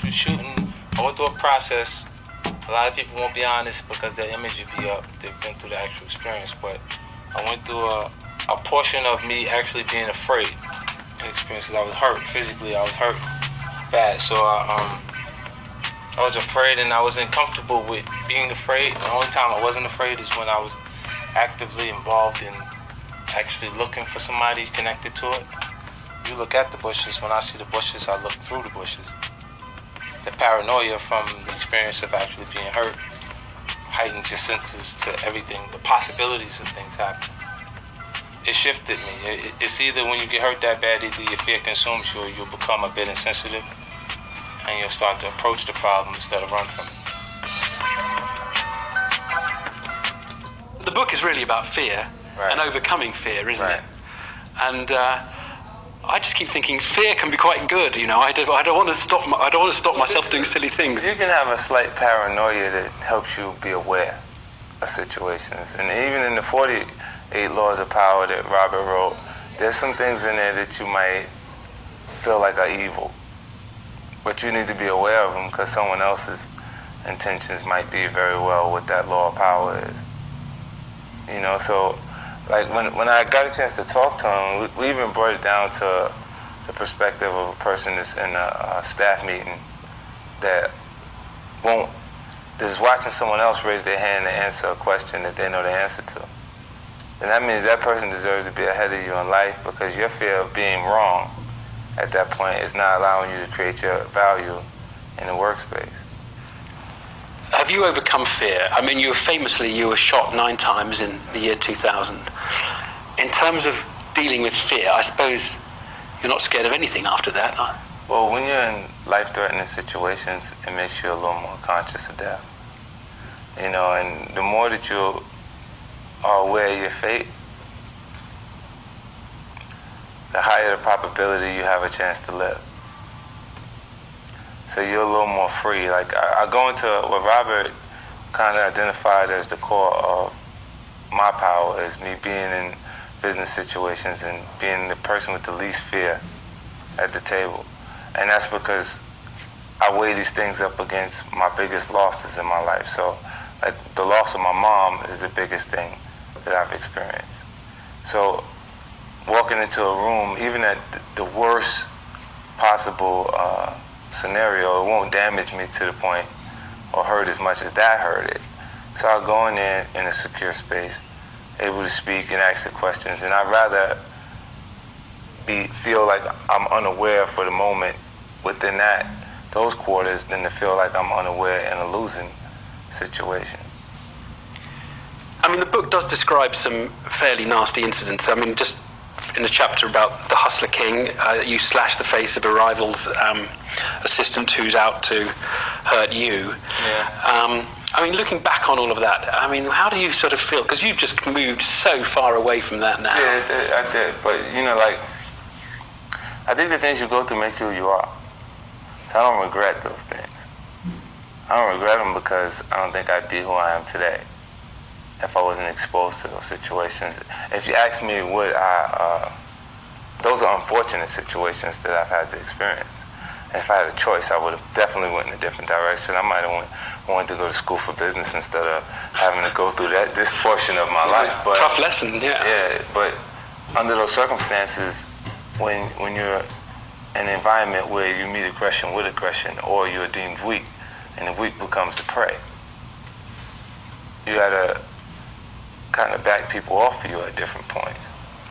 through shooting. I went through a process. A lot of people won't be honest because their image would be up. They've been through the actual experience, but I went through a portion of me actually being afraid in experiences. I was hurt physically. I was hurt bad. So I was afraid, and I wasn't comfortable with being afraid. The only time I wasn't afraid is when I was actively involved in actually looking for somebody connected to it. You look at the bushes. When I see the bushes, I look through the bushes. The paranoia from the experience of actually being hurt heightens your senses to everything, the possibilities of things happening. It shifted me. It's either when you get hurt that bad, either your fear consumes you or you'll become a bit insensitive and you'll start to approach the problem instead of run from it. The book is really about fear and overcoming fear, isn't it? And I just keep thinking fear can be quite good. You know, I don't want to stop. I don't want to stop myself doing silly things. You can have a slight paranoia that helps you be aware of situations, and even in the 48 Laws of Power that Robert wrote, there's some things in there that you might feel like are evil, but you need to be aware of them because someone else's intentions might be very well what that law of power is. You know, so. Like when I got a chance to talk to him, we even brought it down to the perspective of a person that's in a staff meeting that is watching someone else raise their hand to answer a question that they know the answer to. And that means that person deserves to be ahead of you in life because your fear of being wrong at that point is not allowing you to create your value in the workspace. Have you overcome fear? I mean, you were shot 9 times in the year 2000. In terms of dealing with fear, I suppose you're not scared of anything after that, are you? Well, when you're in life-threatening situations, it makes you a little more conscious of death. You know, and the more that you are aware of your fate, the higher the probability you have a chance to live. So you're a little more free. Like I go into what Robert kind of identified as the core of my power is me being in business situations and being the person with the least fear at the table. And that's because I weigh these things up against my biggest losses in my life. So like the loss of my mom is the biggest thing that I've experienced. So walking into a room, even at the worst possible scenario, it won't damage me to the point or hurt as much as that hurt it. So I'll go in there in a secure space, able to speak and ask the questions, and I'd rather feel like I'm unaware for the moment within those quarters than to feel like I'm unaware in a losing situation. I mean, the book does describe some fairly nasty incidents. I mean, just in a chapter about the Hustler King, you slash the face of a rival's assistant who's out to hurt you. Yeah. I mean, looking back on all of that, I mean, how do you sort of feel? Because you've just moved so far away from that now. Yeah, I did. But, you know, like, I think the things you go through make you who you are. So I don't regret those things. I don't regret them because I don't think I'd be who I am today if I wasn't exposed to those situations. If you ask me those are unfortunate situations that I've had to experience. And if I had a choice, I would have definitely went in a different direction. I might have wanted to go to school for business instead of having to go through this portion of my life. But tough lesson, yeah. Yeah, but under those circumstances, when you're in an environment where you meet aggression with aggression, or you're deemed weak, and the weak becomes the prey, you gotta kind of back people off of you at different points.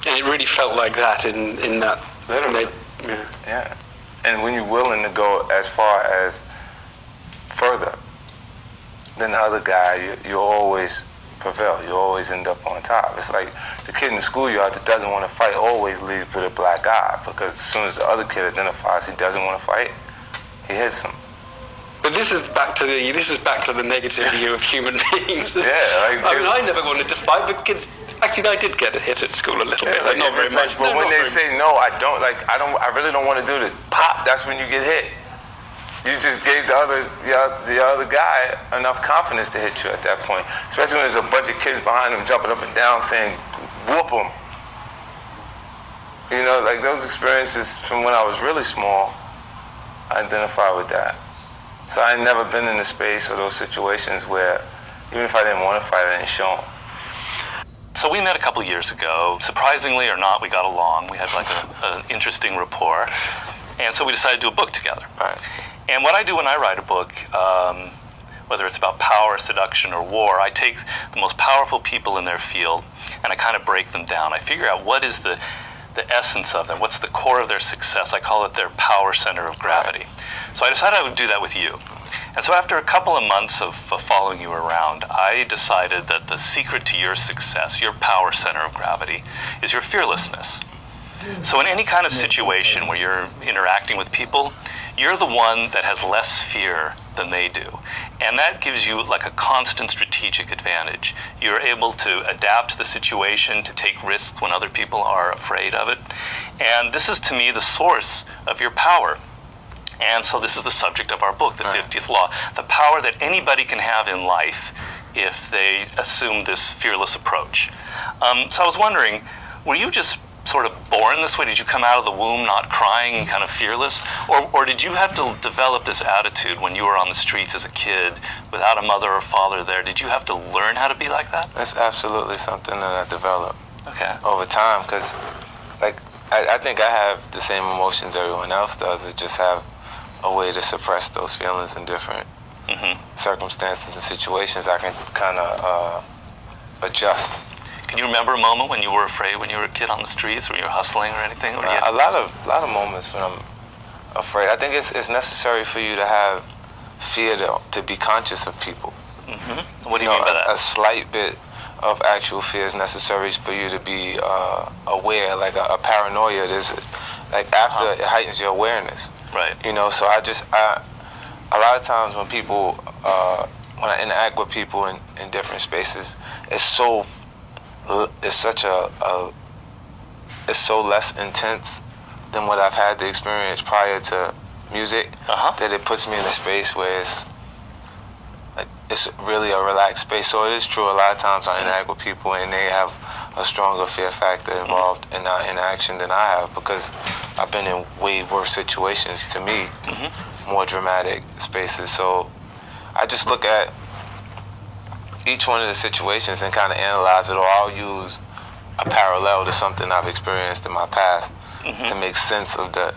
And it really felt like that in that. Literally. Yeah. And when you're willing to go as far as further than the other guy, you always prevail. You always end up on top. It's like the kid in the schoolyard that doesn't want to fight always leaves with a black eye, because as soon as the other kid identifies he doesn't want to fight, he hits him. But this is back to the negative view of human beings. Yeah, I mean, I never wanted to fight, but kids. Actually, I did get hit at school a little bit, but not very much. But when they say no, I really don't want to do the pop. That's when you get hit. You just gave the other guy enough confidence to hit you at that point. Especially when there's a bunch of kids behind him jumping up and down saying, "Whoop him." You know, like those experiences from when I was really small, I identify with that. So I never been in a space or those situations where even if I didn't want to fight, I didn't show them. So we met a couple years ago. Surprisingly or not, we got along. We had like an interesting rapport. And so we decided to do a book together. Right. And what I do when I write a book, whether it's about power, seduction, or war, I take the most powerful people in their field and I kind of break them down. I figure out what is the essence of them, what's the core of their success. I call it their power center of gravity. Right. So I decided I would do that with you. And so after a couple of months of following you around, I decided that the secret to your success, your power center of gravity, is your fearlessness. So in any kind of situation where you're interacting with people, you're the one that has less fear than they do. And that gives you like a constant strategic advantage. You're able to adapt to the situation, to take risks when other people are afraid of it. And this is, to me, the source of your power. And so this is the subject of our book, The 50th Law, the power that anybody can have in life if they assume this fearless approach. So I was wondering, were you just sort of born this way? Did you come out of the womb not crying and kind of fearless? Or did you have to develop this attitude when you were on the streets as a kid without a mother or father there? Did you have to learn how to be like that? That's absolutely something that I developed over time, because I think I have the same emotions everyone else does. I just have a way to suppress those feelings in different circumstances and situations. I can kind of adjust. Can you remember a moment when you were afraid when you were a kid on the streets, when you were hustling or anything? Or a lot of moments when I'm afraid. I think it's necessary for you to have fear to be conscious of people. What do you mean by that? A slight bit of actual fear is necessary for you to be aware, like a paranoia. There's like after it heightens your awareness. Right. So I a lot of times when people when I interact with people in different spaces, it's so less intense than what I've had the experience prior to music, that it puts me in a space where it's really a relaxed space. So it is true, a lot of times I interact with people and they have a stronger fear factor involved in our interaction than I have, because I've been in way worse situations, to me, more dramatic spaces. So I just look at each one of the situations and kind of analyze it, or I'll use a parallel to something I've experienced in my past to make sense of the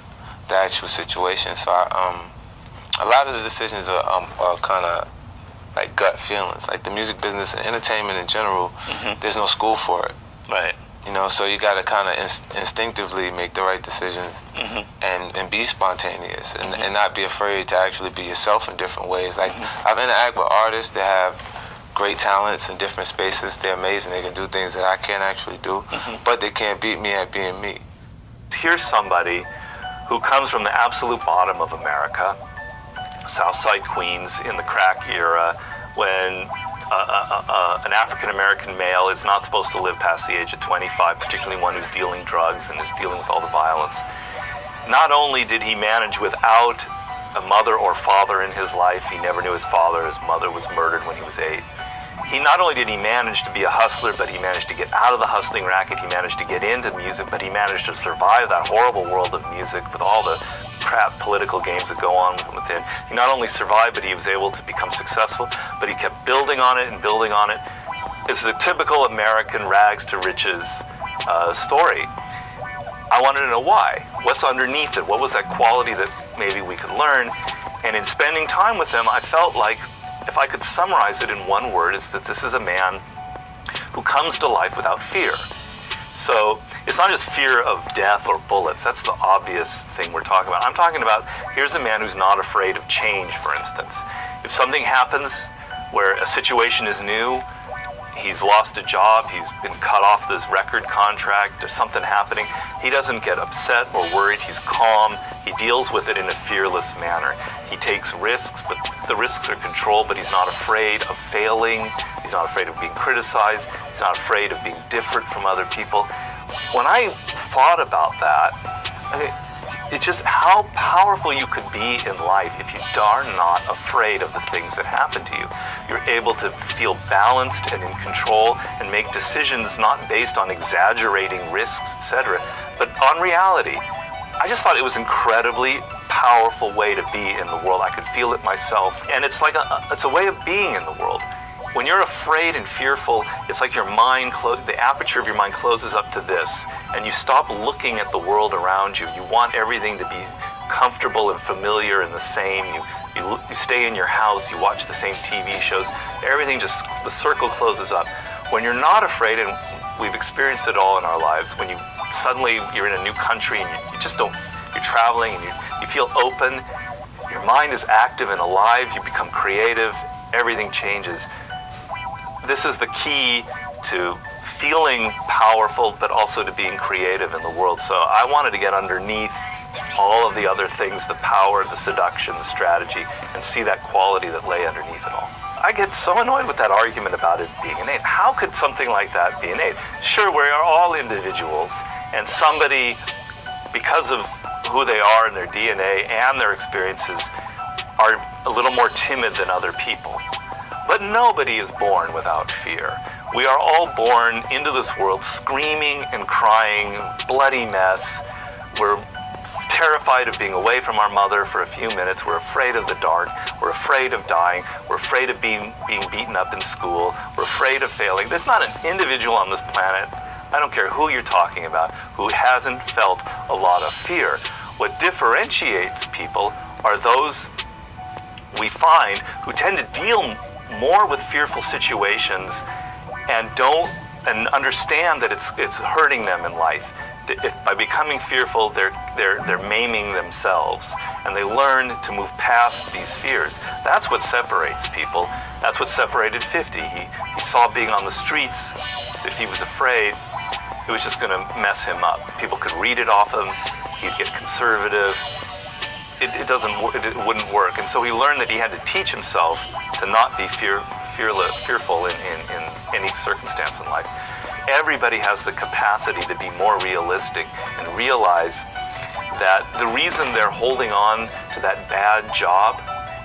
actual situation. So a lot of the decisions are kind of like gut feelings. Like the music business and entertainment in general, there's no school for it. Right. So you got to kind of instinctively make the right decisions and be spontaneous and not be afraid to actually be yourself in different ways. Like I've interacted with artists that have great talents in different spaces. They're amazing. They can do things that I can't actually do, but they can't beat me at being me. Here's somebody who comes from the absolute bottom of America, Southside Queens, in the crack era, when an African-American male is not supposed to live past the age of 25, particularly one who's dealing drugs and is dealing with all the violence. Not only did he manage without a mother or father in his life, he never knew his father. His mother was murdered when he was 8. He not only did he manage to be a hustler, but he managed to get out of the hustling racket. He managed to get into music, but he managed to survive that horrible world of music with all the crap political games that go on within. He not only survived, but he was able to become successful, but he kept building on it and building on it. It's a typical American rags to riches story. I wanted to know why. What's underneath it? What was that quality that maybe we could learn? And in spending time with him, I felt like if I could summarize it in one word, it's that this is a man who comes to life without fear. So it's not just fear of death or bullets. That's the obvious thing we're talking about. I'm talking about, here's a man who's not afraid of change, for instance. If something happens where a situation is new, he's lost a job, he's been cut off this record contract, there's something happening, he doesn't get upset or worried, he's calm, he deals with it in a fearless manner. He takes risks, but the risks are controlled, but he's not afraid of failing, he's not afraid of being criticized, he's not afraid of being different from other people. When I thought about that, it's just how powerful you could be in life if you are not afraid of the things that happen to you. You're able to feel balanced and in control and make decisions not based on exaggerating risks, etc., but on reality. I just thought it was incredibly powerful way to be in the world. I could feel it myself. And it's like it's a way of being in the world. When you're afraid and fearful, it's like your mind, the aperture of your mind closes up to this, and you stop looking at the world around you. You want everything to be comfortable and familiar and the same. You stay in your house, you watch the same TV shows. Everything just, the circle closes up. When you're not afraid, and we've experienced it all in our lives, when you're in a new country and you just don't, you're traveling and you feel open, your mind is active and alive, you become creative, everything changes. This is the key to feeling powerful, but also to being creative in the world. So I wanted to get underneath all of the other things, the power, the seduction, the strategy, and see that quality that lay underneath it all. I get so annoyed with that argument about it being innate. How could something like that be innate? Sure, we are all individuals, and somebody, because of who they are and their DNA and their experiences, are a little more timid than other people. But nobody is born without fear. We are all born into this world screaming and crying, bloody mess. We're terrified of being away from our mother for a few minutes. We're afraid of the dark. We're afraid of dying. We're afraid of being beaten up in school. We're afraid of failing. There's not an individual on this planet, I don't care who you're talking about, who hasn't felt a lot of fear. What differentiates people are those we find who tend to deal more with fearful situations and understand that it's hurting them in life. By becoming fearful, they're maiming themselves, and they learn to move past these fears. That's what separates people. That's what separated 50. He saw being on the streets. If he was afraid, it was just going to mess him up. People could read it off him. He'd get conservative. It wouldn't work. And so he learned that he had to teach himself to not be fearful in any circumstance in life. Everybody has the capacity to be more realistic and realize that the reason they're holding on to that bad job,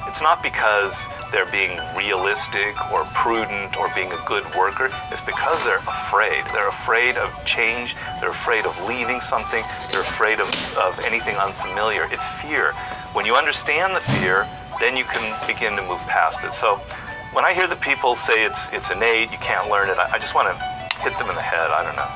it's not because they're being realistic or prudent or being a good worker. It's because they're afraid. They're afraid of change. They're afraid of leaving something. They're afraid of anything unfamiliar. It's fear. When you understand the fear, then you can begin to move past it. So when I hear the people say it's innate, you can't learn it, I just want to hit them in the head. I don't know.